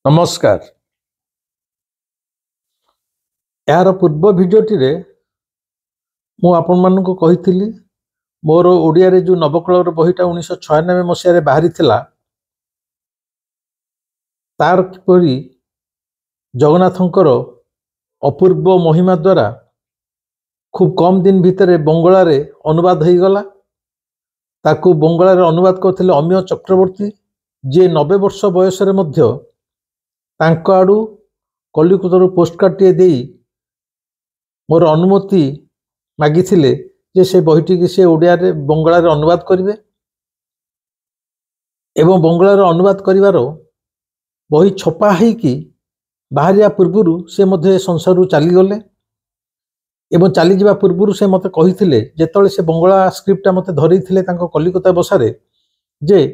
नमस्कार। यार पूर्व भिडियोटी रे मु आपण मानक कही मोर ओडिया रे जो नवकलर बहीटा 1996 मसीह बाहरी थिला तार किपरि जगन्नाथंकर अपूर्व महिमा द्वारा खूब कम दिन भितर बंगला रे अनुवाद हो गला। ताकू बंगला रे अनुवाद करथिले अमिय चक्रवर्ती जे 90 वर्ष बयस रे मध्य तांको आडू कलिकतारू पोस्टकार्ड टे देई मोर अनुमति मागिथिले जे से बहीटी की से ओडिया रे बंगला रे अनुवाद करिवे एवं बंगला रे अनुवाद करिवार बही छपा है कि बाहरिया पूर्वरु से मध्य संसार चली गले एवं चली जावा पूर्वरु से मते कहिथिले जेतळे से बंगला स्क्रिप्ट मते धरैथिले तांको कलिकता बसारे जे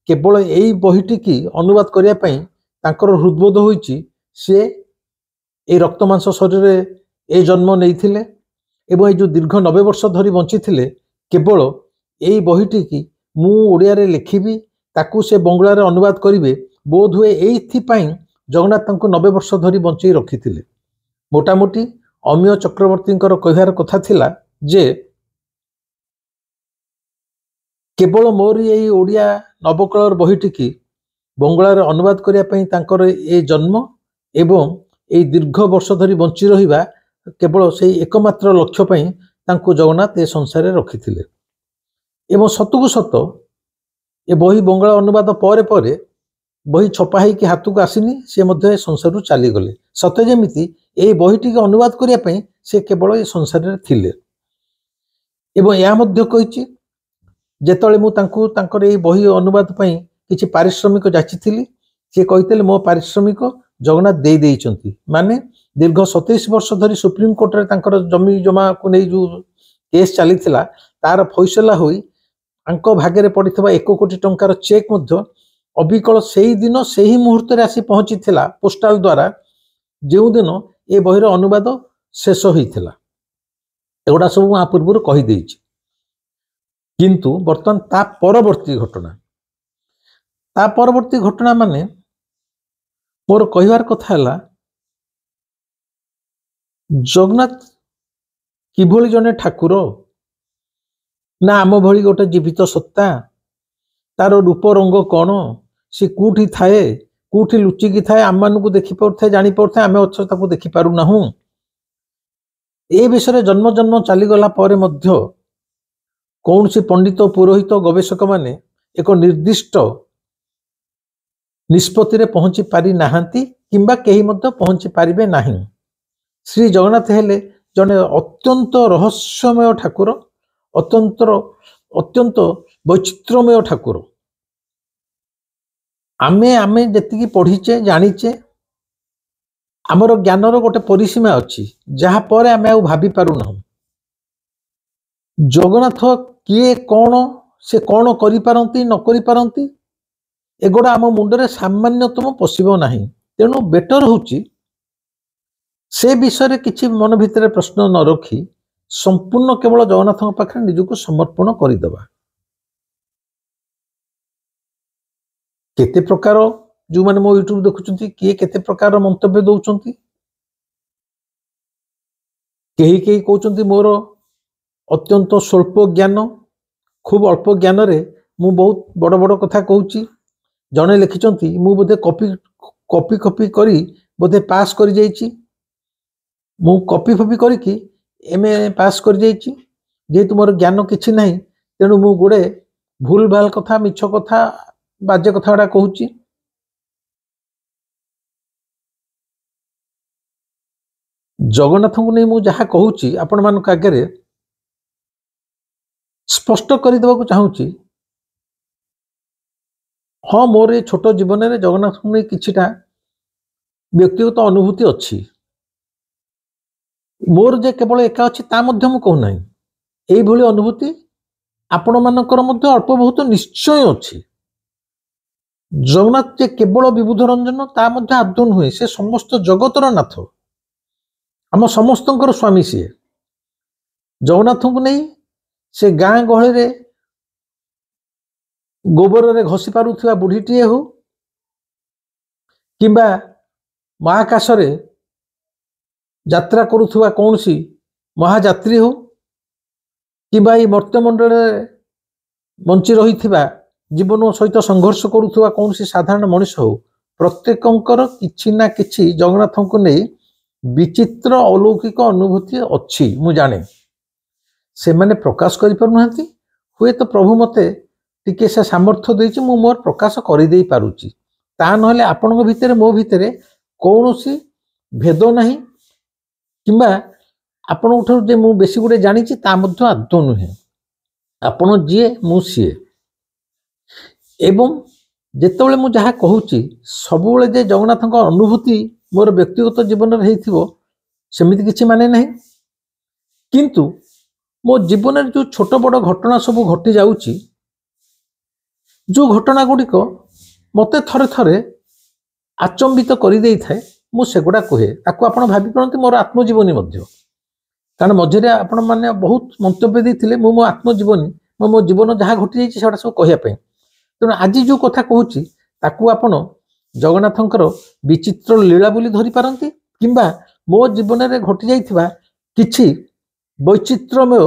केवल एई बहीटी की अनुवाद करिया पई तांकर हृदबोध होईची से ए रक्तमांस शरीर ए जन्म नैथिले एवं ए जो दीर्घ 90 वर्ष धरी बंची थिले केवल एई बहीटी की मु ओडिया रे लिखिबी ताकू से बंगला रे अनुवाद करिवे बोध हुए एथि पई जगन्नाथ तांको 90 वर्ष धरी बंची रखिथिले। मोटामोटी अमिय चक्रवर्ती कहिवार कथा थिला जे केवल मोर यही ओडिया नवकलर बहीटी की बंगला रे अनुवाद करिया पई तांकर ए जन्म एवं ए दीर्घ वर्ष धरी बंची रहिबा केवल से एकमात्र लक्ष्य पई तांको जगन्नाथ ए संसार रखिथिले एवं सतुकु सत ए बही बंगला अनुवाद परे परे बही छपा है कि हाथ को आसीनी से मध्य संसार चली गले सत्य जेमिति ए बहीटी के अनुवाद करिया पई से केवल ए संसार रे थिले एवं या मध्य कहिछि जेतळे मु तांको तांकर ए बही अनुवाद पई किछि पारिश्रमिक जाचिथिली से कहितले मो पारिश्रमिक जगन्नाथ दे देइचंती माने दीर्घ 27 वर्ष धरी सुप्रीम कोर्ट रे तांकर जमी जमा को नै जो केस चलीथिला तार फैसला होई अंको भागे रे पडिथबा 1 कोटी टंकार चेक मध्य अबिकल सेही दिन सेही मुहूर्त रे आसी पहुंची थिला पोस्टल द्वारा जेउ दिन ए बहिर अनुवाद शेष होइथिला एगुडा सब आ पूर्व कहि देइछि किंतु वर्तमान ता परवर्ती घटना माने मोर कहिवार कथा हला जगन्नाथ किभली जने ठाकुर ना आम भली गोटे जीवित सत्ता तार रूप रंग कौन सी कूठी थाए कूठी लुचिकी थाए आम मानू देखी पारे जानी पारे आम अच्छे देखी पारू नाहू ए विषय जन्म जन्म चलीगला पर मध्य कौन सी पंडित पुरोहित गवेषक माने एक निर्दिष्ट निष्पत्ति रे पहुंची पारि नाहांती किंबा केही मध्य पहुंची पारिबे नाही। श्री जगन्नाथ हेले जने अत्यंत रहस्यमय ठाकुर अत्यंत वैचित्रमय ठाकुर आमे आमे जति पढ़ीचे जानीचे आमर ज्ञानर गोटे परिसीमा अच्छी जहा पर आमे आ भाभी पारू ना जगन्नाथ किए कौन से कौन करि पारंती न करि पारंती एगोड़ा आम मुंडरे सामान्यतम पशिबो नाही तेणु बेटर होची से विषय किछि मन भितर प्रश्न न रखी संपूर्ण केवल जगन्नाथ पाखे निजको समर्पण करदेवा। केते प्रकार जो माने मो यूट्यूब देखुचंती किए केते प्रकार मंतव्य दउचंती केही केही कहउचंती मोर अत्यंत स्वल्प ज्ञान खूब अल्प ज्ञान रे मु बहुत बड़ बड़ कथा कहउची जने लिखिचंती मु बोधे कॉपी कॉपी करी बोधे पास कर जाइची मु कॉपी फॉपी करिकी एमए पास कर जाइची जेहेतु मोर ज्ञान किछि नाही तेणु मु गोड़े भूल भाल कथा मिछ कथा बाजे कथा गुड़ा कहूची जगन्नाथ को नहीं मु जहा कहूची आपण मानक आगे स्पष्ट कर देबा को चाहूची हाँ मोर ये छोट जीवन में जगन्नाथ को नहीं किछिटा व्यक्तिगत अनुभूति अच्छी मोर जे केवल एका अच्छी ता मध्य मु कहू नाही एई भली अनुभूति आपण मानकर मध्य अल्प बहुत निश्चय अच्छी जगन्नाथ जे केवल विबुध रंजन ता मध्य आदौ हुए से समस्त जगतर नाथ आम समस्तंकर स्वामी सी जगन्नाथ को नहीं से गाँ गहली रे गोबर रे घसी पारुथिबा बुढ़ीटीए हो किंबा महाकाशरे यात्रा करुवा कौन सी महायात्री हो किंबा ये मर्त्यमंडल बंची रही जीवन सहित संघर्ष करुवा कौन सी साधारण मनीष हो प्रत्येकंकर किछि ना किछि जगन्नाथ को नहीं विचित्र अलौकिक अनुभूति अच्छी मु जाने से माने प्रकाश करि पारु नाहंती हुए तो प्रभु मते टिके से सामर्थ्य देछि मु मोर प्रकाश करि देई पारुची ता नहले आपनक भितरे मो भितरे कौनसी भेद नहीं किंबा आपण जे मु बेसी गुडे जानिछि ता मध्य आदौ नुहे आपण जिए मु सीए एवं जेतेबेले मु जहा कहूची सबुबेले जे जगन्नाथक अनुभूति मोर व्यक्तिगत जीवन में हेइथिबो सेमिति किछि माने नहीं किंतु मो जीवन में जो छोट बड़ घटना सब घटी जाउची जो घटना गुड़िक मते थरे थरे आचंबित कर दे थाए मु सेगुड़ा कहे ताकू आपण भाबी पारंती मोर आत्मजीवनी मध्य कारण मझे आपण माने बहुत मंतव्य देथिले मो आत्मजीवनी मो जीवन जहाँ घटी जाइछि सेटा सब कहिया पे तेणु आज जो कथा कहूची ताकू आपण जगन्नाथंकर विचित्र लीला बोली धरी पारंती किंबा मो जीवन में घटी जाइथिबा किछि वैचित्रमय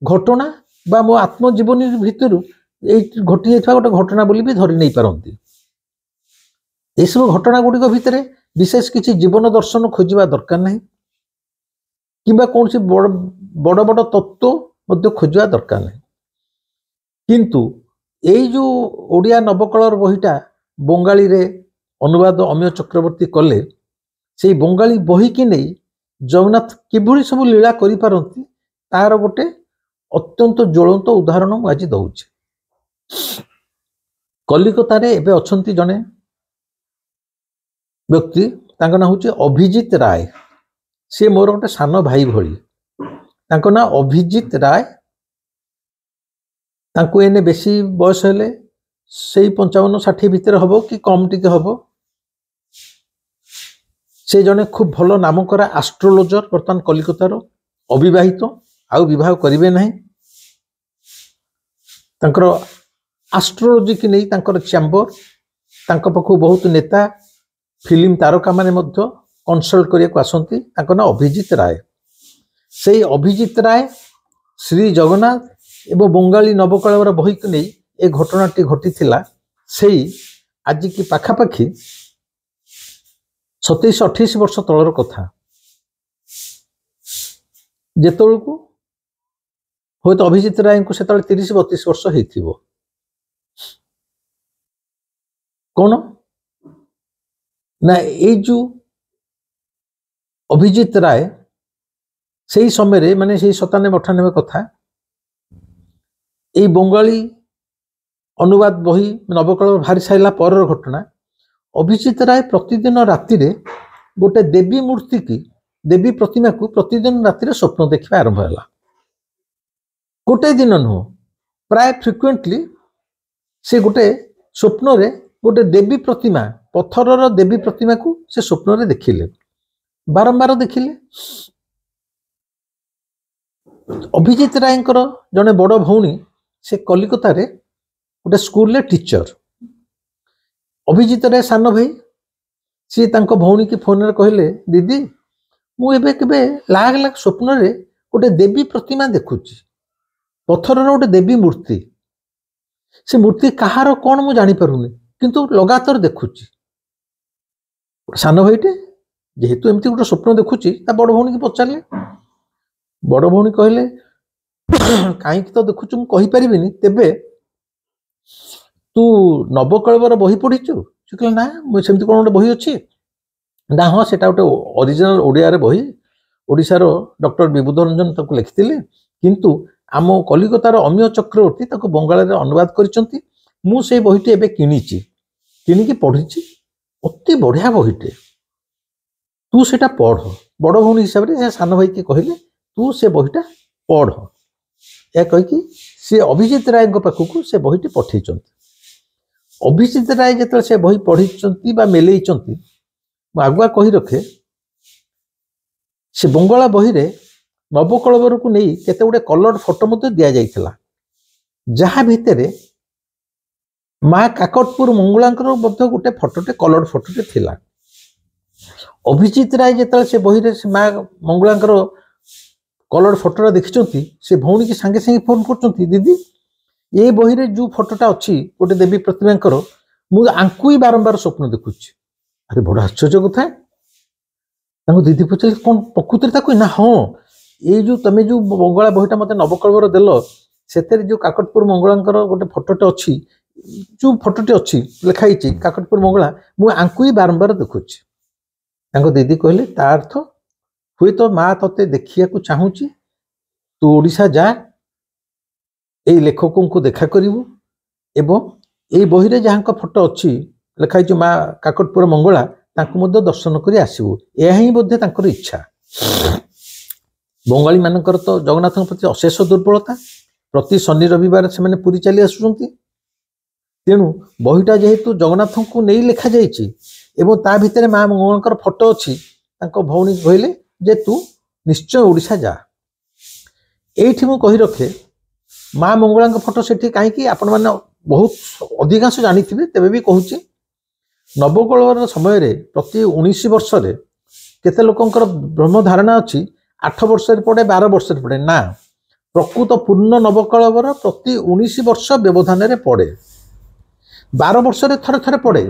घटना बा मो आत्मजीवनी भितर घटी जाइथिबा गोटे घटना बोली भी धरी नहीं पारंती ए सब घटना गुड़िक भितर विशेष किछि जीवन दर्शन खोजिबा दरकार नहीं किंबा कौन सी बड़ बड़ बड़ तत्व मध्य खोजिबा दरकार नहीं किंतु एई जो ओडिया नवकलर बहीटा बंगाली रे अनुवाद अमीय चक्रवर्ती कले से बंगाली बही की नहीं जगन्नाथ किभली सब लीला करि पारंती तार गोटे अत्यंत ज्वलंत उदाहरण मु आज दउछि कलिकता रे एबे अछंती जने व्यक्ति तांको ना होछि अभिजीत राय से मोर गोटे सान भाई भली तांको ना अभिजीत राय तांको एने बेसी बयस हेले से 55-60 भितर हबो कि कम टिके हबो से जने खूब भलो नाम करा एस्ट्रोलॉजर वर्तमान कलिकतार अविवाहित आउ विवाह करिवे नहीं तांकर एस्ट्रोलॉजी की नहीं तांकर चैम्बर तांको पखु बहुत नेता फिल्म तारका माने मध्य कंसल्ट करिया को आसंती तांको ना अभिजीत राय से अभिजीत राय श्री जगन्नाथ एवं बंगाली नवकलवर बही को नहीं ए घटनाटी घटी थिला सेई आज की पाखापाखी 27-28 वर्ष तलर कथा जेतोलकू होय तो अभिजीत राय को सेतल 30-32 वर्ष हेथिबो कोन ना ए जो अभिजीत राय से समय माने 97-98 कथा ए बंगाली अनुवाद बही नवकल भारी सारा पर घटना अभिजीत राय प्रतिदिन राति रे गोटे देवी मूर्ति की देवी प्रतिमा को प्रतिदिन राति स्वप्न देखा आरंभ है गोटे दिन नुह प्राय फ्रिक्वेंटली से गोटे स्वप्न रे गोटे देवी प्रतिमा पत्थर देवी प्रतिमा को से स्वप्न रे देखिले बारंबार देखिले अभिजीत राय जने बड़ भौणी से कलिकता रे गोटे स्कूल रे टीचर अभिजीत राय सान भाई सी तांको भौणी की फोन रे कहले दीदी मु एबे केबे लाग लाग स्वप्न रे गोटे देवी प्रतिमा देखुची पत्थर गोटे देवी मूर्ति से मूर्ति कहार कौन मु जानी पारुनी किंतु लगातार देखुची सान भाईटे जेहेतु एमती गोटे स्वप्न देखुची ता बड़ भौणी की पचारे बड़ भौणी कहले कहीं तो देखुचु मु कहि परिबिनी तेबे तू नवकलवर बही पढ़ीचु से कहले ना मु सेमती कोन गोटे बही अछि ना हाँ सेटा गोटे ओरिजिनल ओडिया रे बही ओडिसा रो डॉक्टर विबुध रंजन ताको लिखिथिले किंतु आम कलिकतार अमीय चक्रवर्ती ताको बंगाली रे अनुवाद करिसंती मु से बहीटी एबे किनिची किनिकी पढ़ीची अति बढ़िया बहीटे तू सेटा पढ़ बड़ भौणी हिसाब से सान भाई के कहले तू से बहीटा पढ़ या कहीकि सी अभिजीत राय पाखक से बहीटी पठे अभिजीत राय जो से बही पढ़ी मेलई आगुआ कही रखे से बंगला बही रे नवकलवर को नहीं केते गुडे कलर फोटो मते दिया जाइथिला जहा भितरे माँ काकटपुर मंगलांकर मध्य गोटे फोटोटे कलर फोटोटे थिला। अभिजीत राय जिते से बही से माँ मंगलांकर कलर फोटोटा देखी से भौणी की सांगे सांगे फोन कर दीदी ये बही रे जो फोटोटा अच्छी गोटे देवी प्रतिमा मुझे आंकु ही बारंबार स्वप्न देखुची। अरे बड़ आश्चर्य कथा। दीदी पचारे कौन प्रकृति ना हाँ ये जो तुम जो मंगला बहीटा मत नवकलवर देल से जो काकटपुर मंगलांकर गोटे फोटोटे अच्छी जो फोटोटे अच्छी लिखाई काकटपुर मंगला मुझे आंकु ही बारंबार देखुची। दीदी कहले ता अर्थ हुए तो माँ ते देखिया को चाहूची तू ओडिशा जा ये लेखकों को देखा करिवु एवं ये बही रे जहाँ फोटो अच्छी लिखाई माँ काकटपुर मंगला तांको मध्य दर्शन करी आसबू यह ही बोधे तांकर इच्छा। बंगाली मानकर तो जगन्नाथ प्रति अशेष दुर्बलता प्रति शनि रविवार से मैंने पुरी चली आसुचंती तेणु बहीटा जेहेतु जगन्नाथ को नहीं लिखा जाइए एवं ता भितर माँ मंगलांकर फोटो अच्छी भौणी कहले जे तू निश्चय ओडिशा जा। एठी मु कही रखे माँ मंगलांक फोटो से कहीं आपण मैंने बहुत अधिकांश जानी तेबे भी कहूँ नवकलवर समय रे प्रति 19 वर्ष केते लोकंकर ब्रह्म धारणा अच्छी 8 वर्ष पड़े 12 वर्ष पड़े ना प्रकृत पूर्ण नवकलवर प्रति 19 वर्ष व्यवधान रे पड़े 12 वर्ष थरे थरे पड़े।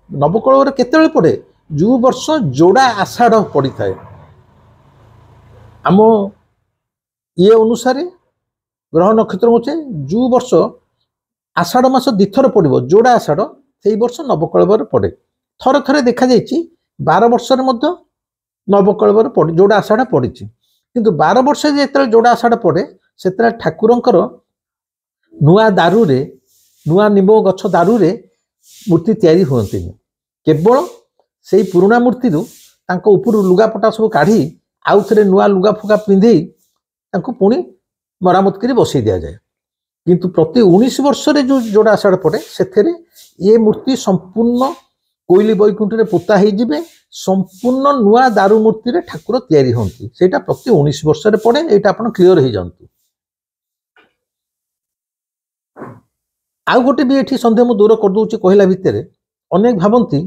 नवकलवर केते पड़े जो वर्ष जोड़ा आषाढ़ पड़ी थाए आम ये अनुसार ग्रह नक्षत्र होचे जो वर्ष आषाढ़ मास दिथर पड़ो जोड़ा आषाढ़ से वर्ष नवकलवर पड़े थरे थरे देखा जाइए 12 वर्ष नवकलवर पड़े जोड़ा आषाढ़ पड़ी किंतु 12 वर्ष जो जोड़ा आषाढ़ पड़े से ठाकुरंकर नुआ दारू रे नुआ निम गछ दारू रे मूर्ति तैयारी हुए केवल से पुराणा मूर्ति ऊपर लुगापटा सब काढ़ी आउ थे नुआ लुगा फुगा पिंधे पुणी मरामत कर बसई दि जाए किंतु प्रति 19 वर्ष जो जोड़ा आषाढ़ पड़े से ये मूर्ति संपूर्ण कोइली बैकुंठ रे पोता हो संपूर्ण नुआ दारू मूर्ति रे ठाकुर तैयारी होती से प्रति 19 वर्ष पड़े यहाँ आप क्लीयर हो जातु। आउ गोटे भी ये सन्देह मुझे दूर कर दूसरी कहला भितर अनेक भावती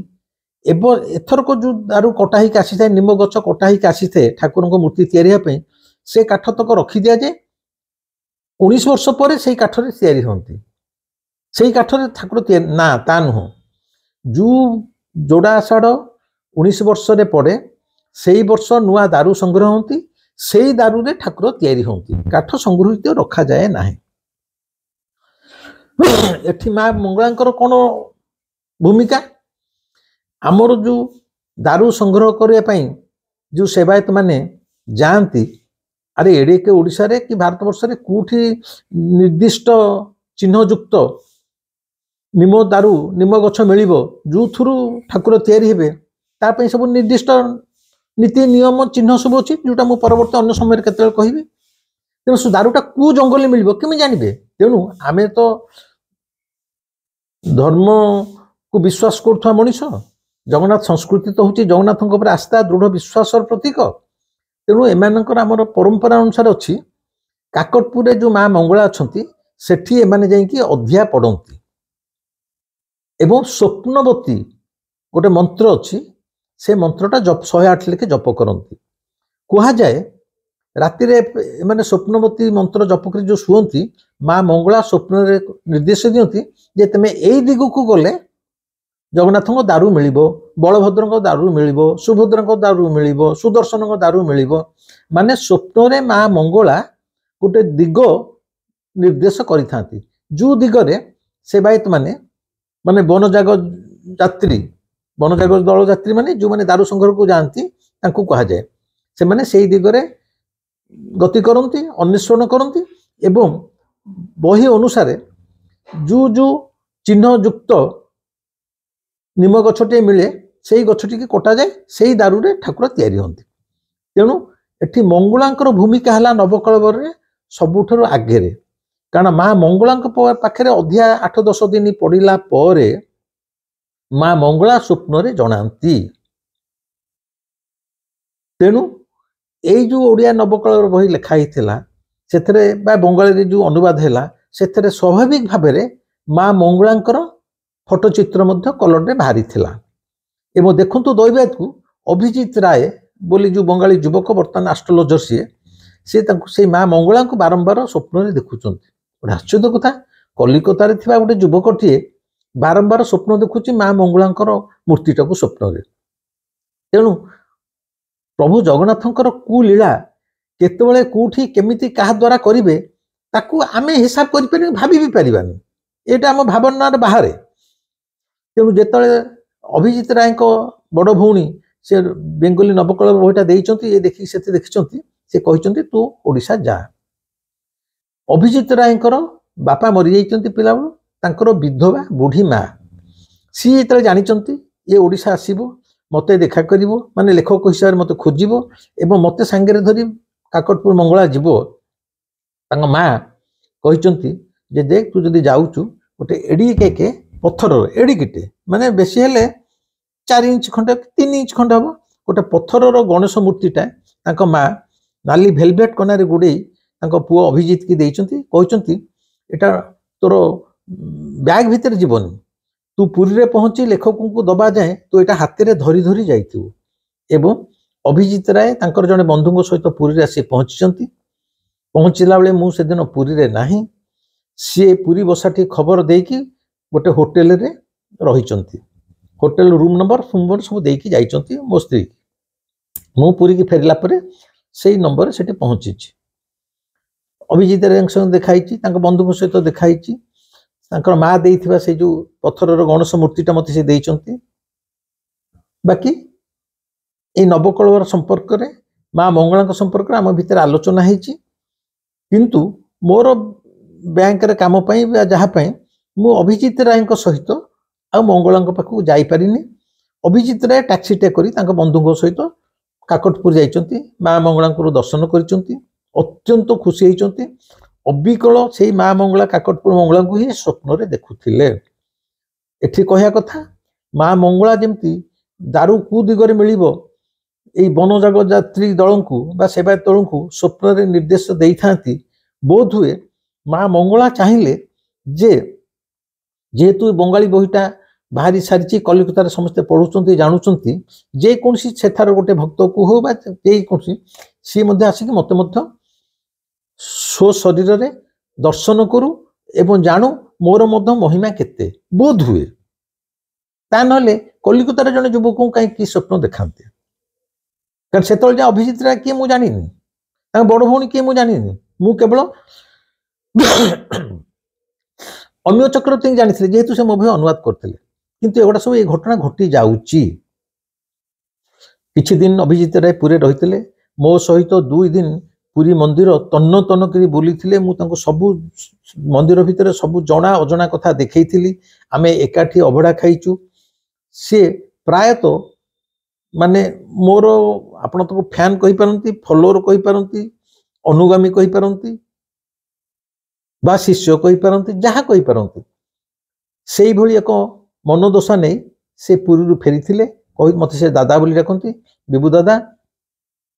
एवं एथरक जो दारू कटा ही आसी था निम गछ कटा ही आसी थे ठाकुर मूर्ति तैयारी से काठ तक रखी दि जाए 19 वर्ष पर से काठरे तैयारी होती से काठरे ठाकुर ना ता नुह जो जोड़ा आषाढ़ 19 वर्ष पड़े से वर्ष नुआ दारू संग्रह होती से दारू रे ठाकुर तैयारी होती काठ संग्रहित रखा जाए ना। एठी माँ मंगलांकर कौन भूमिका आमर जो दारू संग्रह करने जो सेवायत माने जाती अरे एड़े के ओडिशा रे कि भारत वर्ष रे कोठी निर्दिष्ट चिन्हयुक्त निम दारू निम गछ मिलिबो जो थ्रु ठाकुर तैयारी हेबे ता पई सब निर्दिष्ट नीति नियम चिन्ह सब अच्छी जोटा मु परवर्त अन्य समय केते कहबी तेणु से दारूटा कु जंगल मिलिबो केमि जानिबे। तेणु आमे तो धर्म को विश्वास करुवा मनीष जगन्नाथ संस्कृति तो हूँ जगन्नाथ आस्था दृढ़ विश्वास प्रतीक तेणु एमानकर आमर परंपरा अनुसार अच्छी काकटपुर जो माँ मंगला अच्छा सेठी एमाने जाइकी अध्याय पढ़ती एवं स्वप्नवती गोटे मंत्र अच्छी से मंत्रटा जप 108 लेखे जप करती कह जाए राति मैंने स्वप्नवती मंत्र जप कर जो शुअती माँ मंगला स्वप्न निर्देश दियंती जे तुम यही दिग को गले जगन्नाथ दारू मिल बलभद्र दारू मिल सुभद्रा दारू मिल सुदर्शन दारू मिल माने स्वप्न रे माँ मंगला गोटे दिग निर्देश करि जो दिगरे सेवायत माने माने वनजाग यात्री वनजाग दल यात्री माने जो माने दारू संग्रह को जाती कह जाए से माने से दिगरे गति करती अन्वेषण करती एवं बही अनुसार जो जो चिन्ह युक्त निम गछटे मिले से गछटी की कटा जाए से दारू रे ठाकुर तैयारी होती तेणु एठी मंगलांकर भूमिका है नवकलवर रे सबुठारु आगे कारण माँ मंगलांक पाखे अधिया 8-10 दिन पड़िला परे माँ मंगला स्वप्न रे जनाती तेणु यही जो ओडिया नवकलवर बही लिखाई से बंगाली जो अनुवाद है से स्वाभाविक भाव में माँ मंगलांकर ଫଟୋଚିତ୍ର ମଧ୍ୟ କଲରରେ ବାହାରିଥିଲା। ଏବଂ ଦେଖନ୍ତୁ ଦୈବାତ को अभिजीत राय बोली जो बंगाली युवक बर्तमान आस्ट्रोलोजर सी तांको से माँ मंगला को बारंबार स्वप्न में देखुं। आश्चर्य कथा कलिकतार थिबा गोटे युवकटीए बारंबार स्वप्न देखुची माँ मंगलांकर मूर्तिटा को स्वप्न रे। तेणु प्रभु जगन्नाथंकर कुलीला केतबेले कोठी केमिति काहा द्वारा करिवे ताकू आमे हिसाब करि पारि भाबी भी परिबानी, एटा हम भावनार बाहरे। तेणु जेतले अभिजीत राय को बड़ भौणी से बेंगली नवकलर बहिटा देइचंती, ये देखि सेते देखिचंती, से कहिचंती तू ओडिशा जा। अभिजीत रायकर बापा मरी जाइचंती पिला बेलु, तांकर विधवा बुढ़ी माँ सी जेतले जानिचंती ये ओडिशा आसीबो मते देखा करिवो, माने लेखक हिसाब मते खोजिवो एवं मते सांगरे धरी काकटपुर मंगला जीवो। तांग माँ कहिचंती जे देख तू जदि जाउचु गोटे एडिके पत्थर एडिकिटे माने बेसी हेले 4 इंच खंडे 3 इंच खंडे हम गोटे पत्थर गणेश मूर्तिटा तांक माँ नाली भेलभेट कनारे गुड़े पुओ अभिजीत की देइचंती, कहचंती एटा तोर बैग भितर जीवनी, तू पुरी रे पहुंची लेखकों को दबा जाए तो एटा हाथ रे धरी धरी जाइथिबो। एवं अभिजीत राय तांकर जने बंधुଙ୍କ सहित पुरी रे आसी पहुंचीचंती। पहुंचला बेले मु से दिन पुरी रे नाही, सी पुरी बसाटी खबर देकी गोटे होटेल रे रहिचंती। होटेल रूम नंबर सब देकी जाइचंती मो स्त्री। मु पुरी की फेरला परे सेही नंबर सेठी पहुंची। अभिजीत राय संग देखाइची, तांक बंधुଙ୍କ सहित देखाइची, तांकर माँ देइथिबा से जो पत्थरर गणेश मूर्तिटा मते से देइचंती। बाकी ए नवकलवर संपर्क रे माँ मंगला संपर्क आम भितर आलोचना हेची, किंतु मोर बैंक रे काम पई जहा पई मु अभिजीत राय सहित आ मंगला पाखु जाई पारिनी। अभिजीत राय टैक्सी टे करी तांक बंधुଙ୍କ सहित काकटपुर जाइचंती, माँ मंगला दर्शन करिचंती, अत्यंत खुशी होइचंती। अबिकल से माँ मंगला काकटपुर मंगला को ही स्वप्न रे देखुथिले। एठी कहया कथा माँ मंगला जेमती दारू कु दिगरे मिलिबो एई वनजाग यात्री दलंकु बा सेवायत दलंकु स्वप्न रे निर्देश देई थांती, बोध हुए माँ मंगला चाहिए जे जेहेतु बंगाली बहिटा बाहरी सारी कलिकतार समस्ते पढ़ुचंती जानुचंती, जे कोनसी सेथार गोटे भक्त को हो बा जे कोनसी सी मध्ये आसिक मते मध्य स्व शरीर रे दर्शन करू एवं जानू मोर मध्य महिमा केते बोध हुए। ता नले कलिकतार जने युवक कहीं कि स्वप्न देखाते, कारण सेतल जे अभिजीत राय किए मु जानिनी, तांग बड़ भौणी किए मु जानिनी, मु केवल अन्य चक्रवर्ती जानी जेहेतु से मो भय अनुवाद करते, किंतु एगुड़ा सब ये घटना घटी जाउची। किछि दिन अभिजीत राय पुरी रहितले, मो सहित 2 दिन पुरी मंदिर तन्न तन्न करी बुलीथिले। मु तांको सबु मंदिर भितर सबु जणा अजणा कथा देखैथिली, आमे एकाठी अभड़ा खाइचु। से प्रायत माने मोर आपण तो फैन कहि पारंती, फॉलोअर कहि पारंती, अनुगामी कहि पारंती बा शिष्य कहि पारंती, जहा कहि पारंती, सेही भली एक मनोदशा नै से पुरी फेरीथिले। कहि मते से दादा बोली डाकंती, बिबू दादा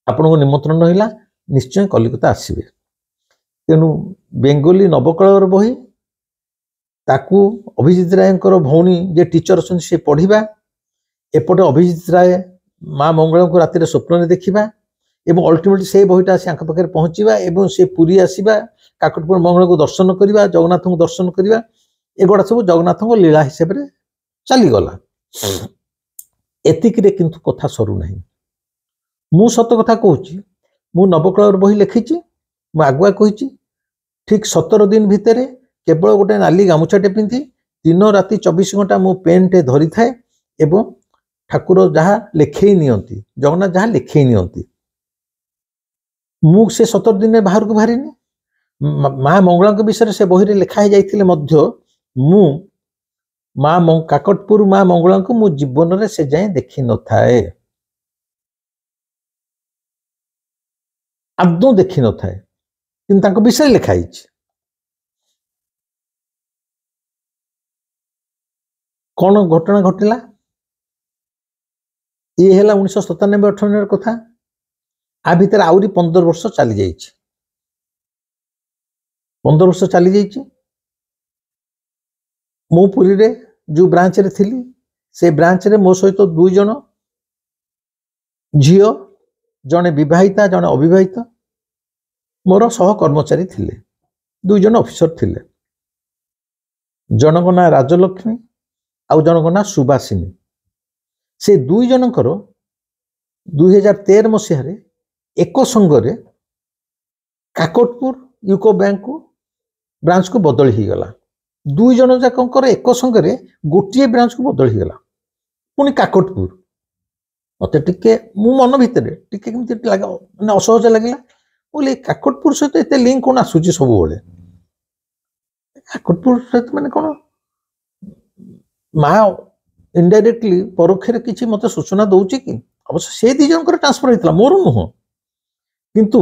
आपण को निमंत्रण रहिला, निश्चय कलिकता आसीबे। तेणु बेंगली नवकलर बही ताकू अभिजीत रायंकर भौणी जे टीचर अछन से पढ़िबा, एपटे अभिजीत राय माँ मंगला को राति स्वप्न में देखा एवं अल्टीमेटली से बहीटा से पाखे पहुँचवा एवं से पुरी आसवा काकटपुर मंगला को दर्शन करवा, जगन्नाथ को दर्शन करवा, एगुड़ा सब जगन्नाथ लीला हिसाब से चलीगला। एतिक किंतु कथा सरू ना। मु सत कथा कहूँ, मु नवकलर बही लिखी, मु आगुआ कही ठीक 17 दिन भितर केवल गोटे नाली गामुछाटे पिंधि दिन राति 24 घंटा मु पेन टे धरी थाए एवं ठाकुर जहाँ लेखे नियंती, जगन्नाथ जहाँ लेखे नियंती, मु से 17 दिन में बाहर को बाहरिनी। माँ मंगला विषय से बही रे लिखाई जाइथिले मध्य मु माँ काकटपुर माँ मंगला को मु जीवन रे से जाए देखि न थाए, आदौ देखि न थाए, किंतु तांको विषय लिखाई। कौन घटना घटिला ये है 1997-98 कथा। आ भीतर आउरी 15 वर्ष चली जाइए, 15 वर्ष चली जाइए। मु पुरी रे जो ब्रांच रे थिली से ब्रांच रे मो सहित 2 जन झियो जने विवाहिता जने अविवाहित मोर सह कर्मचारी थिले 2 जन ऑफिसर थिले जनक ना राजलक्ष्मी आउ जनक ना सुबासिनी से 2 जनकर 2013 मसीह एक संगे काकोटपुर यूको बैंक को ब्रांच को बदली ही गला 2 जन जाकर एक संगे गोटे ब्रांच को बदली गला पुणी काकोटपुर मत टे मु मन भितर टे लगे असहज लगे बोले काकोटपुर सहित एत लिंक कौन आसूची सब बड़े काकोटपुर सहित माने कौन माँ इनडायरेक्टली परोक्ष किसी मत सूचना दौची कि अवश्य से 2 जन ट्रांसफर होता मोर नुह किंतु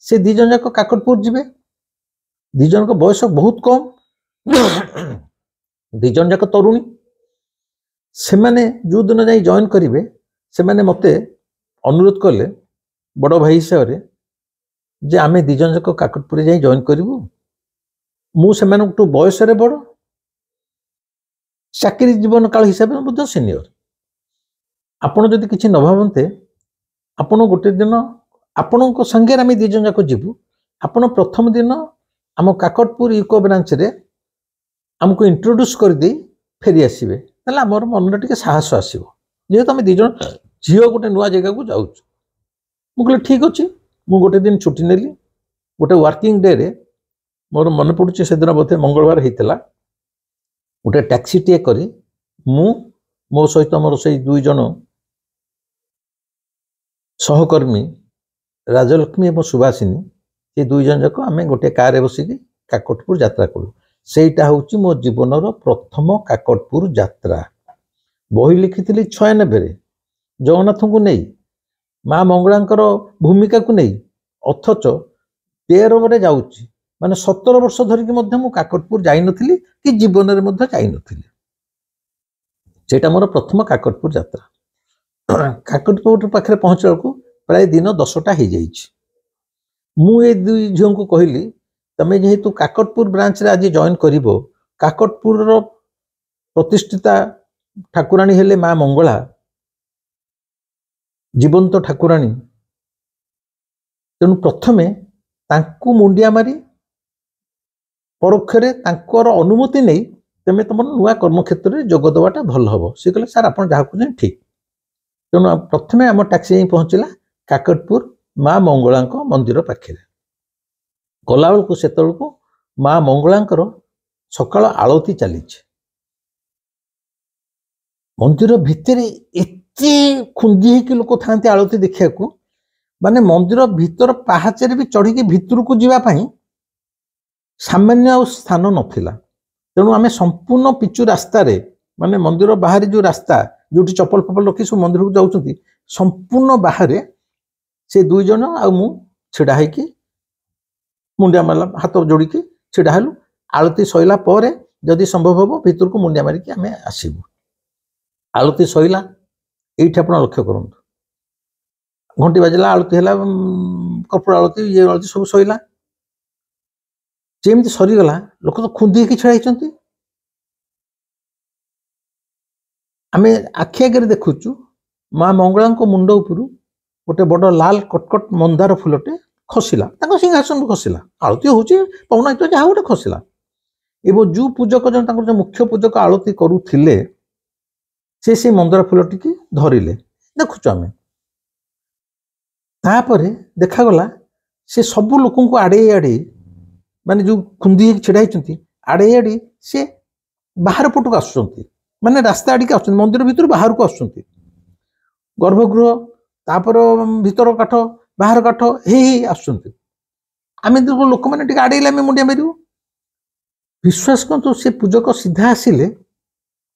से 2 जन जाक काकोटपुर जीवे 2 जन को बयस बहुत कम 2 जन जाक तरुणी से माने जो दिन जाई जॉइन करेंगे से माने मते अनुरोध कले बड़ भाई हिसाब से जे आमे 2 जन जाक काकोटपुर जाई जॉइन करिवु मु से माने तो बयस रे बड़ चाकरी जीवन काल हिसाब से बुद्ध सीनियर आपण जदि किछि न भावन्ते आपण गोटे दिन आपण को संगे आमे 2 जन जाक जीवु आपण प्रथम दिन आम काकोटपुर यूको ब्रांच रे हमको इंट्रोड्यूस कर दे फेरी आसीबे ताले हमर मन टिके साहस आसीबो जे तुम 2 जन झियो गोटे नुआ जगह को जाऊ मु कहले ठीक अछि मु गोटे दिन छुट्टी नेली गोटे वर्किंग डे रे मोर मन पड़ुछि से दिन बोधे मंगलवार हेतला गोटे टैक्सी टे करी मु मो सहित मोर से 2 जन सहकर्मी राजलक्ष्मी एवं सुभाषिनी ये 2 जन जाक आम गोटे कार बसिकी काकोटपुर यात्रा कलु सेटा हूँ मो जीवनर प्रथम काकोटपुर यात्रा बही लिखी 96 रे जगन्नाथ को नहीं माँ मंगलांकर भूमिका को नहीं अथच 13 रे जाऊँगी माने 17 वर्ष धरिकी मु काकोटपुर जाई नथिली कि जीवन रे मध्य जाई नथिली सेटा मोर प्रथम काकोटपुर यात्रा काकोटपुर पाखे पहुँचला को प्राय दिन 10टा हो जाइए मु ए 2 झील को कहली तमें जेहेतु काकोटपुर ब्रांच रे आज जॉइन करिवो काकोटपुर प्रतिष्ठिता ठाकुराणी हेले माँ मंगला जीवंत ठाकुराणी तेणु प्रथमे तांकु मुंडिया मारी परोक्षरे तांकर अनुमति नहीं तेमे तुम नुआ कर्मक्षेत्र में जोग देवाटा भल हम सी कहले सर आप जहाँ कहते ठीक तेणु प्रथमे आम टैक्सी पहुँचला काकोटपुर माँ मंगला मंदिर पाखे गला बेलू से माँ मंगलांकर सकाळ आलती चली मंदिर भितर एते खुंदी होकर लोक था आलती देखा माने मंदिर भितर पाहाचरे भी चढ़ी भितर को जावाई सामान्य स्थान नथिला तेणु आम संपूर्ण पिचु रास्ता रे माने मंदिर बाहर जो रास्ता जो चप्पल फपल रखी सब मंदिर को जाऊँ संपूर्ण बाहर से 2 जन आ मु छिड़ा होकी मुंडिया मारला हाथ जोड़िकी छिड़ा हेलु आलती सैला पर जदि संभव हम भितर को मुंडिया मारिकी आम आसबू आलती सैला ये आप लक्ष्य करूँ घंटी बाजिला आलती है कपूर आलती ये आलती सब सैला जमी सरीगला लोक तो खुंदी छड़ा आम आखि आगे देखुचु माँ मंगला मुंड उपर गोटे बड़ लाल कटकट मंदार फूलटे खसला सिंहासन खसला आलती हूँ पौनाहित जहाँ गोटे खसला एवं जो पूजक जो मुख्य पूजक आलती करुले से मंदार फूलटी की धरिले देखुच आम तापर देखागला से सबू लोक आड़े आड़े माने जो खुंदी छिड़ा आड़े आड़े से बाहर पटक आसुंच माने रास्ता आड़िक आस मंदिर भीतर बाहर को आसुंच गर्भगृह तापर भीतर काठ बाहर काठ हे आसुंच आम लोक मैंने आड़े आम मुंडिया मारू विश्वास करते से पूजक सीधा आसिले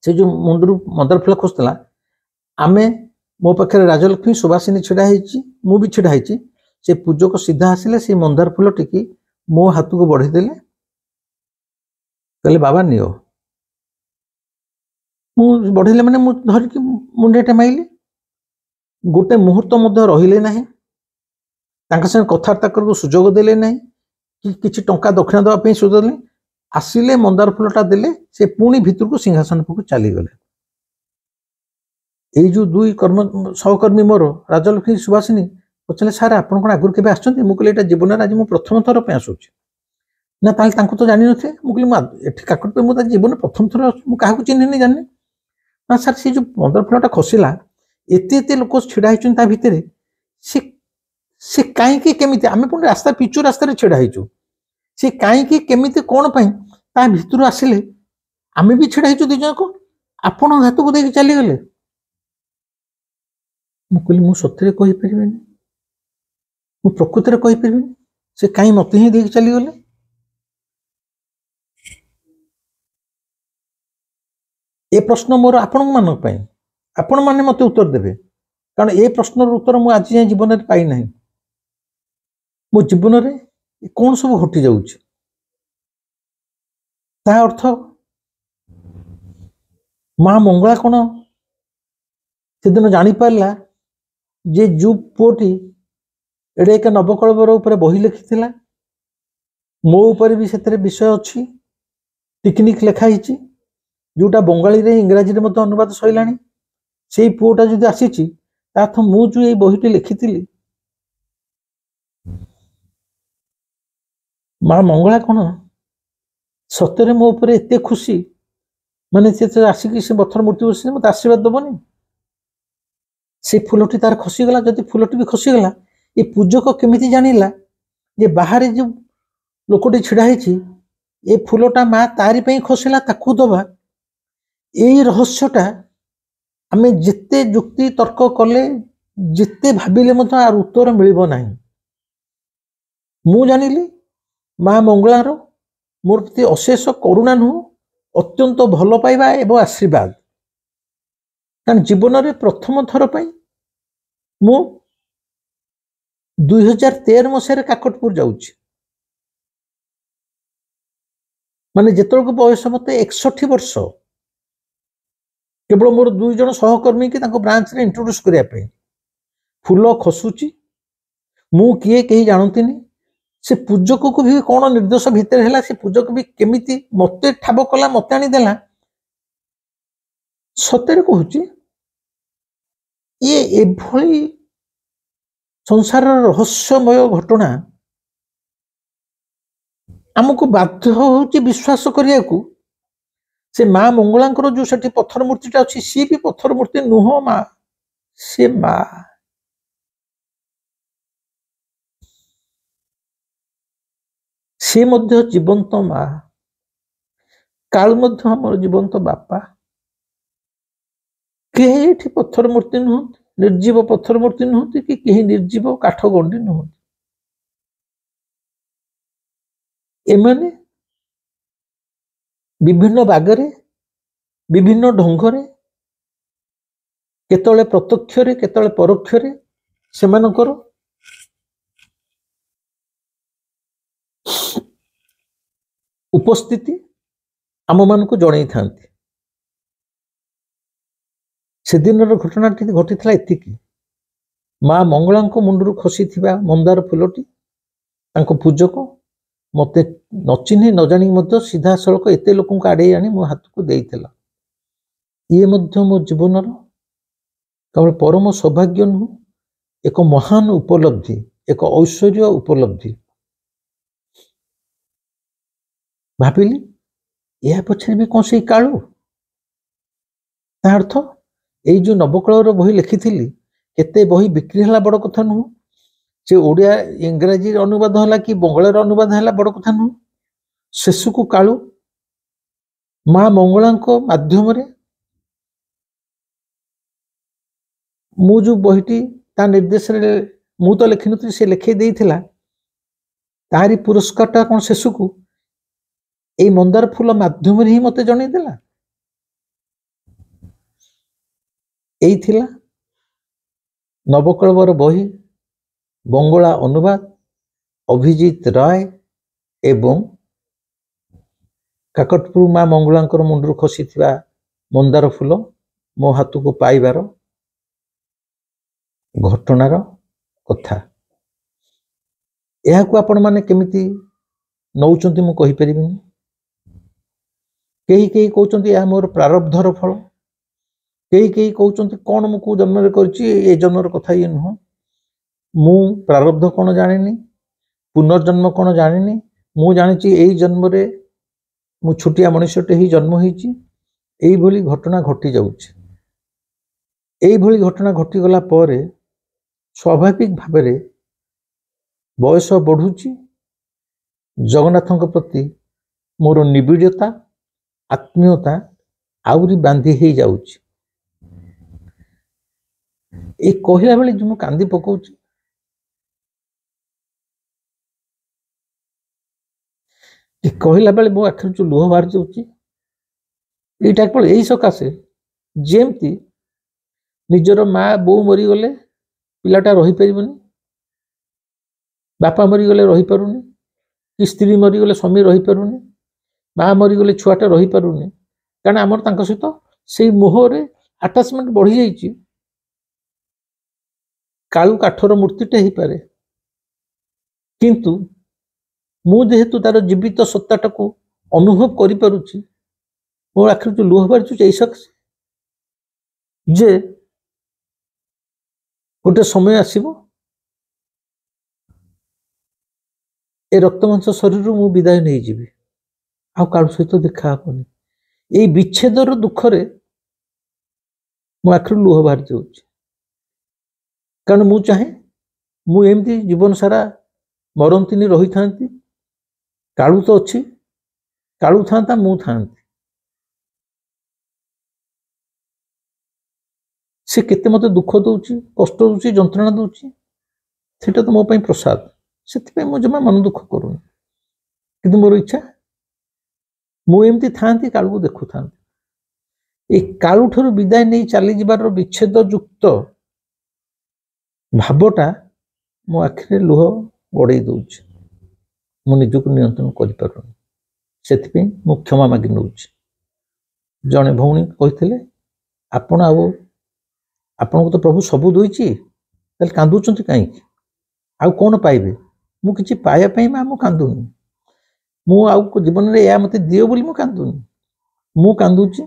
से जो मुंडर मंदार फूल खसला आम मो पाखे राजलक्ष्मी सुभाषिनी छिड़ा मु भी छिड़ा से पूजक सीधा आसिले से मंदार फूल टिकी मो हाथ को बढ़ीदेले कहले बाबा नियो मु बढ़ेले मैंने मु धरिकी मुंडियाटे माइली गोटे मुहूर्त मध्य रहिले नाही तांका संगे कथबार्ता करको सुजोग देले नाही कि किछि टंका दक्षिणा देवा सुजोग देले आसिले मंदार फूलटा देले से पुणी भितर को सिंहासन पाखु चलीगले। ये जो दुई कर्म सहकर्मी मोर राजलक्ष्मी सुभाषिनी पचारे सार आप आगुरी के मुझे जीवन में आज मुझे प्रथम थर पे आसूची ना तो जानी थे मुझे काकटपुर मुझे जीवन प्रथम थर मुझे चिन्हनी जानी ना सर से जो मंदार फूलटा खसला एत लोक छिड़ा होता भितर से कहीं केमी आम पुणी रास्ता पिचु रास्तार छिड़ा हो सी कहीं केमी कौन ता भितर आसिले आम भी छिड़ा हो दुई जन आपण हाथ को देख चलीगले। मुझे सतरे कहीपर मु प्रकृत में कहीपर से कहीं मत ही देख चलीगले। ये प्रश्न मोर आपण मान आपण मैंने मत उत्तर देवे कारण ये प्रश्न उत्तर मुझे आज जाए जीवन में पाई ना। मो जीवन में कौन सब घटी जाऊँ ता अर्थ माँ मंगला कौन से दिन जापारा जे जो पुओटी एडे एक नवकलवर उपर बही लिखी मो उपर भी से विषय अच्छी टेक्निक लिखाई जोटा बंगाली रे इंग्राजी रे मत अनुवाद सैला से पुओटा जो आसी मु जो ये बहीटी लिखी माँ मंगला कौन सतरे मो उपर एत खुशी माने से आसिक से पत्थर मूर्ति बस मत आशीर्वाद दबनी से फूलटी तार खसीगला जदि फूलटी भी खसीगला ये पूजक केमिति जानिला जे बाहर जो लोकटी छिड़ा ये फूलटा माँ तारी पे खसला ताकू दबा यही रहस्यटा आमे जिते जुक्ति तर्क कले जिते भाविले मत आर उत्तर मिलिबो नाही। मु जानिली माँ मंगलार मोर प्रति अशेष करुणा नुह अत्यंत भल पाइबा एवं आशीर्वाद कारण जीवन में प्रथम थर पर मु 2013 मसीह काकटपुर जाऊँ माने जितक बयस मत 61 वर्ष केवल मोर दुई जन सहकर्मी की ब्रांच रे इंट्रोड्यूस करने फूल खसुची मु किए कहीं जानती से पूजक को भी कौन निर्देश भितर है से पूजक भी केमिति मते ठाब कला मते आनीदेला सतरे कहूँ ये एभली संसार रहस्यमय घटना आमको बाध्य होची विश्वास करिया को से माँ मंगलांकर जो सेठी पत्थर मूर्तिटा अच्छी सी भी पत्थर मूर्ति नुह माँ से माँ से मध्य जीवंत माँ काल मध्य हमर जीवंत बापा कहीं पत्थर मूर्ति नुहत निर्जीव पत्थर मूर्ति नुहत कि कहीं निर्जीव काठ गंडी नुहत एमाने विभिन्न बागरे विभिन्न ढंगरे केतले प्रत्यक्षरे केतले परोक्षरे सेमानकर उपस्थिति आम मान को जन था से दिन घटना घटी एतिक माँ मंगला मुंडू खसी मंदार फूलटी पूजक मत न चिन्ह न जानी सीधा सड़क एत लोक आड़े आनी मो हाथ को देला ये मो जीवन केवल परम सौभाग्य नुह एक महान उपलब्धि एक ऐश्वर्य उपलब्धि भाविली यह पछे भी कौन से कालू अर्थ यही जो नवकलर बही लिखी केते बही बिक्री है बड़ कथा नुह से ओडिया इंग्राजी अनुवाद है कि बंगाल अनुवाद है बड़ कथा नुह शेष को कालू माँ मंगला माध्यम मु जो बहीटी ता निर्देश मु तो लिखि नी से लिखे देइथिला तारी पुरस्कारटा कौन शेष को यही मंदार फूल माध्यम ही मत जनईदेला यही थिला नवकलवर बही बंगला अनुवाद अभिजीत राय एवं काकटपुर माँ मंगलांकर मुंडू खसी मंदार फूल मो हाथ को पाइबार घटनार कथा यह आपण माने केमिति नौचंती मु कहि परिबिनी केही केही कहउचंती या मोर प्रारब्धर फल, केही केही कहउचंती कोन मु को जन्म रे करछि ए जन्मर कथा ये नुह। मु प्रारब्ध कोन जानिनी, पुनर्जन्म कोन जानिनी। मु जानिछि एई जन्म रे मु छुटिया मनुष्यटे ही जन्म होईछि। एई भली घटना घटी जाउछि। एई भली घटना घटी गला परे स्वाभाविक भाबरे बयस बढ़ुछि। जगन्नाथଙ୍କ प्रति मोर निबिड़ता आत्मीयता आउरी बांधी ही जाउछि। ए कहिला बेले जो कांदी पकाउछि, ए कहिला बेले मो आखिर जो लुह बाहर जाउछि। एटा केवल एई सकासे जेमती निजर माँ बो मरी गले पिलाटा रही परिबनी, बापा मरी गले रही पारुनी, कि स्त्री मरी गले स्वामी रही पारुनी, माँ मरी गले छुआटा रही पारुनी। कारण आमर तांको सहित सेई मोहरे अटैचमेंट बढ़ी जाइछि। कालू काठर मूर्तिटे ही पारे, किंतु मु जेहेतु तार जीवित सत्ताटा को अनुभव करि पारुछि, मो आखिर जो लुह बाहर जाउछि एई सकासे जे गोटे समय आसीबो ए रक्तमांस शरीर मु विदाय नहीं जीवी, आ कालू सहित देखा हबनी। एई विच्छेदर दुखरे मो आखिर लुह बाहर जाउछि। कारण मु चाहे मु एमती जीवन सारा मरंतिनी रही थांती, कालू तो अच्छी, कालू थांता मु थांती। से केते मते दुख दउछि, कष्ट दउछि, जंत्रणा दउछि, सेटा तो मो पई प्रसाद। सेति मु जमा मन दुख करूनी, किंतु मोर इच्छा मु एमती थांती कालू को देखु थांती। ए कालू ठर विदाय नहीं चली जिबार विच्छेद युक्त भावटा मो आखिरे लुह गड़े दउछि। मु निजको नियंत्रण करि पारुनी, सेति पे मु क्षमा मागि नउछि। जने भौणी कहिथिले आपण आपण को तो प्रभु सबु दोइछि, तल कांदुचंती काई, आउ कोन पाइबे। मु किछि पाया पई मु कांदुनी, मु आउ जीवन रे या मते दियो बोली मु कांदुनी। मु कांदुछि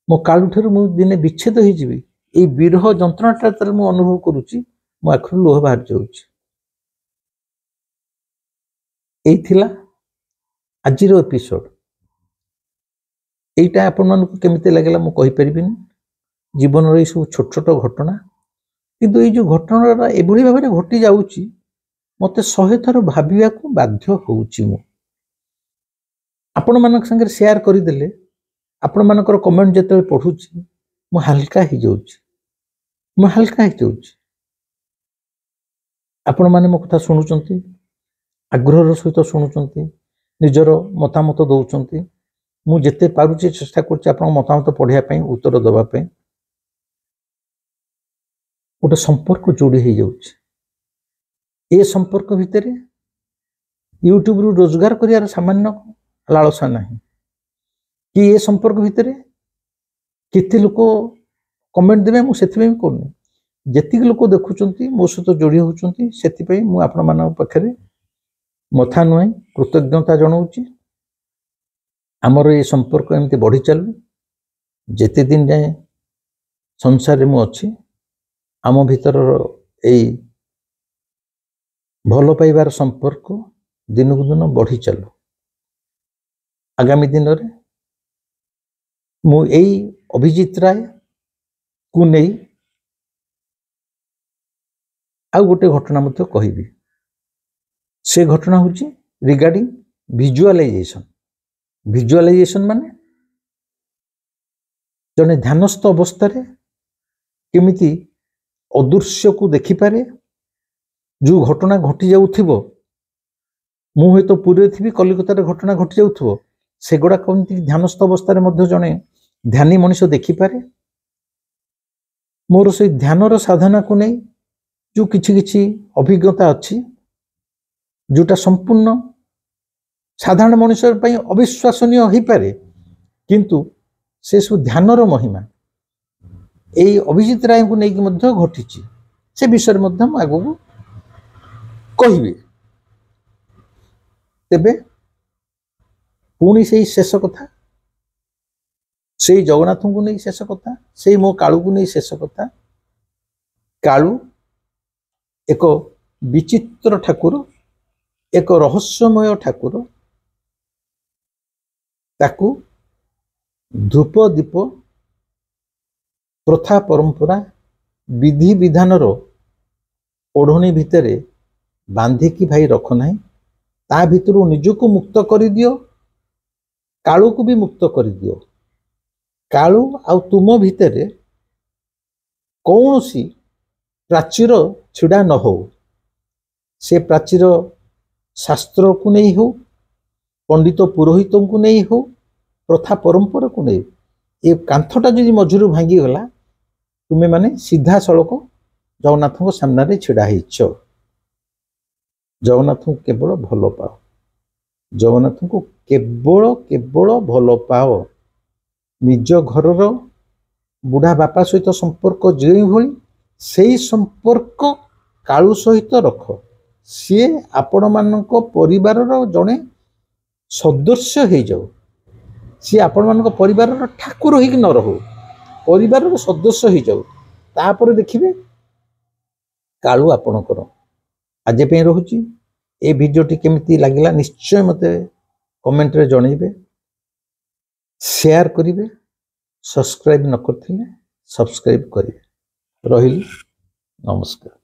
मो कालू ठर मु दिने विच्छेद होई जिवि, ए विरह जंत्रणाटा तर मु अनुभव करूछि। मो आखिर लुह बाहर जाउछि। एई थिला आजिरो एपिसोड। एइटा आपण मानको केमिते लागला मु कहि परिबिनी। जीवन रे सब छोट छोट घटना, किंतु ये जो घटना एभली भाबरे घटी जाउछि मते 100 थर भाबिया को बाध्य होउछि। मु आपण मानक संगे शेयर करि देले, आपण मानकर कमेंट जते पढुछि मु हल्का ही जाउछि, मु हल्का ही जाउछि। आपण माने मो कथा सुनुचंती, आग्रहर सहित शुणुचंती, निजर मतामत दौचंती। मु जेते पारुछि चेष्टा करछि आपण मतामत पढ़िया पई, उत्तर दबा पई। गोटे संपर्क जोड़ी हो जाउछि। ए संपर्क भितर यूट्यूब रु रोजगार करियार सामान्य लालसा नहीं कि ए संपर्क भितर केते लोक कमेंट देबे। मु सेति में करनी, जेतिक लोक देखुचंती मो सहित जोड़ी होचंती, सेति पई मु आपण मानक पाखरे मथा नुई कृतज्ञता जनाऊँगी। आमर ये संपर्क एमती बढ़ी चलू, जेते दिन जाए संसार मु अच्छी, आम भीतर यही भल पाइबार संपर्क दिनकू दिन बढ़ी चलू। आगामी दिन रे मु यही अभिजीत राय को नहीं आउ गोटे घटना मध्य कहिबी। से घटना होची रिगार्डिंग विजुअलाइजेशन। विजुअलाइजेशन माने जने ध्यानस्थ अवस्था रे केमिति अदृश्य को देखि पारे। जो घटना घटी जाउथिबो, मु हे तो पूरे थी कलिकता रे घटना घटी जाउथिबो, सेगुड़ा केमिति ध्यानस्थ अवस्था रे मध्य जने ध्यानी मनुष्य देखि पारे। मोर से ध्यानर साधना को नहीं जो किछि किछि अभिज्ञता अछि, जोटा संपूर्ण साधारण मनुष्य पई अविश्वसनीय हो पारे, किंतु से सब ध्यानर महिमा एई अभिजीत राय को नहीं मध्य घटिछि। से विषय मध्य आगु कहिबे। तेबे पुणी से शेष कथा ସେଇ ଜଗନ୍ନାଥଙ୍କୁ ନେଇ ଶେଷ କଥା, ସେଇ ମୋ କାଳୁକୁ ନେଇ ଶେଷ କଥା। କାଳୁ ଏକ ବିଚିତ୍ର ଠାକୁର, ଏକ ରହସ୍ୟମୟ ଠାକୁର। ତାକୁ ଧୂପ ଦୀପ ପ୍ରଥା ପରମ୍ପରା ବିଧି ବିଧାନର ଓଢ଼ଣୀ ଭିତରେ ବାନ୍ଧିକି ଭାଇ ରଖ ନାହିଁ। ତା ଭିତରୁ ନିଜକୁ ମୁକ୍ତ କରିଦିଅ, କାଳୁକୁ ବି ମୁକ୍ତ କରିଦିଅ। କାଳୁ ଆଉ ତୁମ ଭିତରେ କୌଣସି ପ୍ରାଚୀର ଛିଡ଼ା ନ ହଉ। ସେ ପ୍ରାଚୀର ଶାସ୍ତ୍ରକୁ ନେଇ ହଉ, ପଣ୍ଡିତ ପୁରୋହିତଙ୍କୁ ନେଇ ହଉ, ପ୍ରଥା ପରମ୍ପରାକୁ ନେଇ, ଏ କାନ୍ଥଟା ଯଦି ମଝିରୁ ଭାଙ୍ଗିଗଲା, ତୁମେମାନେ ସିଧାସଳଖ ଜଗନ୍ନାଥଙ୍କ ସାମ୍ନାରେ ଛିଡ଼ା ହେଇଛ। ଜଗନ୍ନାଥଙ୍କୁ କେବଳ ଭଲ ପାଅ, ଜଗନ୍ନାଥଙ୍କୁ କେବଳ ଭଲ ପାଅ। ନିଜ ଘରର ବୁଢ଼ା ବାପା ସହିତ ସମ୍ପର୍କ ଯେଉଁଭଳି, ସେଇ ସମ୍ପର୍କ କାଳୁ ସହିତ ରଖ। ସିଏ ଆପଣମାନଙ୍କ ପରିବାରର ଜଣେ ସଦସ୍ୟ ହେଇଯାଉ। ସିଏ ଆପଣମାନଙ୍କ ପରିବାରର ଠାକୁର ହେଇକି ନ ରହୁ, ପରିବାରର ସଦସ୍ୟ ହେଇଯାଉ। ତାପରେ ଦେଖିବେ କାଳୁ ଆପଣଙ୍କର। ଆଜି ପାଇଁ ରହୁଛି। ଏ ଭିଡ଼ିଓଟି କେମିତି ଲାଗିଲା ନିଶ୍ଚୟ ମୋତେ କମେଣ୍ଟରେ ଜଣେଇବେ, ସେୟାର କରିବେ, ସବସ୍କ୍ରାଇବ୍ ନ କରିଥିଲେ ସବସ୍କ୍ରାଇବ୍ କରିବେ। ରହିଲି, ନମସ୍କାର।